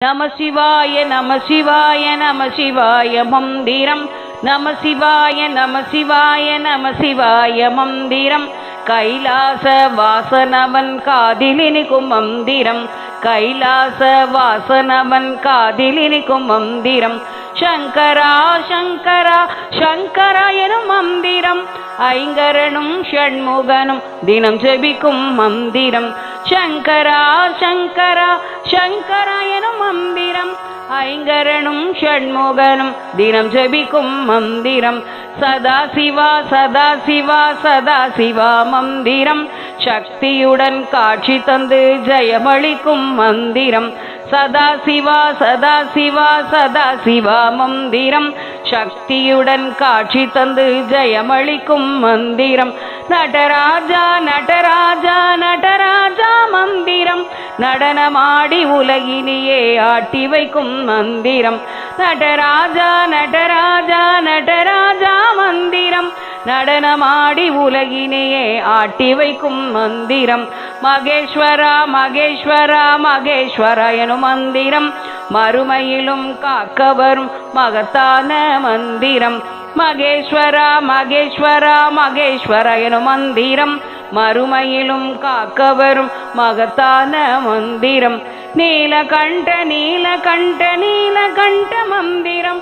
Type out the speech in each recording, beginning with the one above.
நம சிவாய நம சிவாய நம சிவாய மந்திரம் நம சிவாய நம சிவாய நம சிவாய மந்திரம் கைலாச வாசனவன் காதிலினிக்கும் மந்திரம் கைலாச வாசனவன் காதிலினிக்கும் மந்திரம் சங்கரா சங்கரா சங்கரா எனும் மந்திரம் ஐங்கரனும் ஷண்முகனும் தினம் ஜெபிக்கும் மந்திரம் சங்கரா சங்கரா சங்கரா எனும் மந்திரம் ஐங்கரனும் ஷண்முகனும் தினம் ஜெபிக்கும் மந்திரம் சதா சிவா சதா சிவா சதா சிவா மந்திரம் சக்தியுடன் காட்சி தந்து ஜெயமளிக்கும் மந்திரம் சதா சிவா சதா சிவா சதா சிவா மந்திரம் சக்தியுடன் காட்சி தந்து ஜெயமளிக்கும் மந்திரம் நடராஜா நடராஜா நடராஜா மந்திரம் நடனமாடி உலகினியே ஆட்டி வைக்கும் மந்திரம் நடராஜா நடராஜா நடராஜா மந்திரம் நடனமாடி உலகினையே ஆட்டி வைக்கும் மந்திரம் மகேஸ்வரா மகேஸ்வரா மகேஸ்வரா எனும் மந்திரம் மறுமையிலும் காக்க வரும் மகத்தான மந்திரம் மகேஸ்வரா மகேஸ்வரா மகேஸ்வரா எனும் மந்திரம் மறுமையிலும் காக்க வரும் மகத்தான மந்திரம் நீலகண்ட நீலகண்ட நீலகண்ட மந்திரம்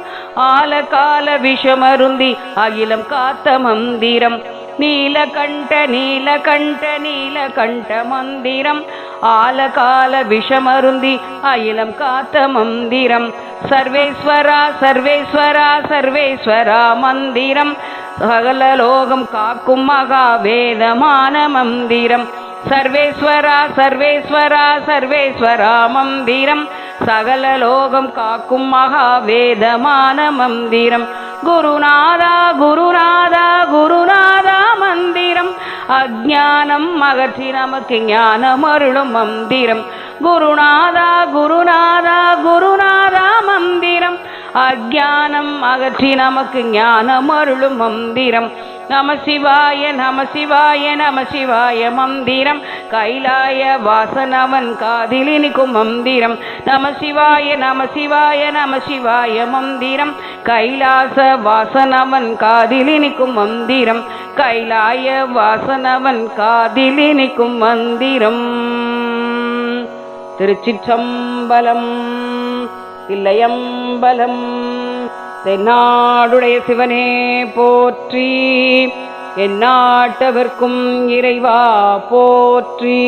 ஆலகால விஷமருந்தி அகிலம் காத்த மந்திரம் நீலகண்ட நீலகண்ட நீலகண்ட மந்திரம் ஆலகால விஷமருந்தி அகிலம் காத்த மந்திரம் சர்வேஸ்வரா சர்வேஸ்வரா சர்வேஸ்வரா மந்திரம் சகல லோகம் காக்கும் மகா வேதமான மந்திரம் சர்வேஸ்வரா சர்வேஸ்வரா சர்வேஸ்வரா மந்திரம் சகல லோகம் காக்கும் மகா வேதமான மந்திரம் குருநாதா குருநாதா குருநாதா மந்திரம் அஜ்ஞானம் அகற்றி நமக்கு ஞானம் அருளும் மந்திரம் குருநாதா குருநாதா குருநாதா மந்திரம் அஜ்ஞானம் அகற்றி நமக்கு ஞானம் அருளும் மந்திரம் நம சிவாய நம சிவாய நம சிவாய மந்திரம் கைலாய வாசனவன் காதிலினிக்கும் மந்திரம் நம சிவாய நம சிவாய நம சிவாய மந்திரம் கைலாச வாசனவன் காதிலினிக்கும் மந்திரம் கைலாய வாசனவன் காதிலினிக்கும் மந்திரம். திருச்சிற்றம்பலம். இல்லையம்பலம். தென்னாடுடைய சிவனே போற்றி. எந்நாட்டவர்க்கும் இறைவா போற்றி.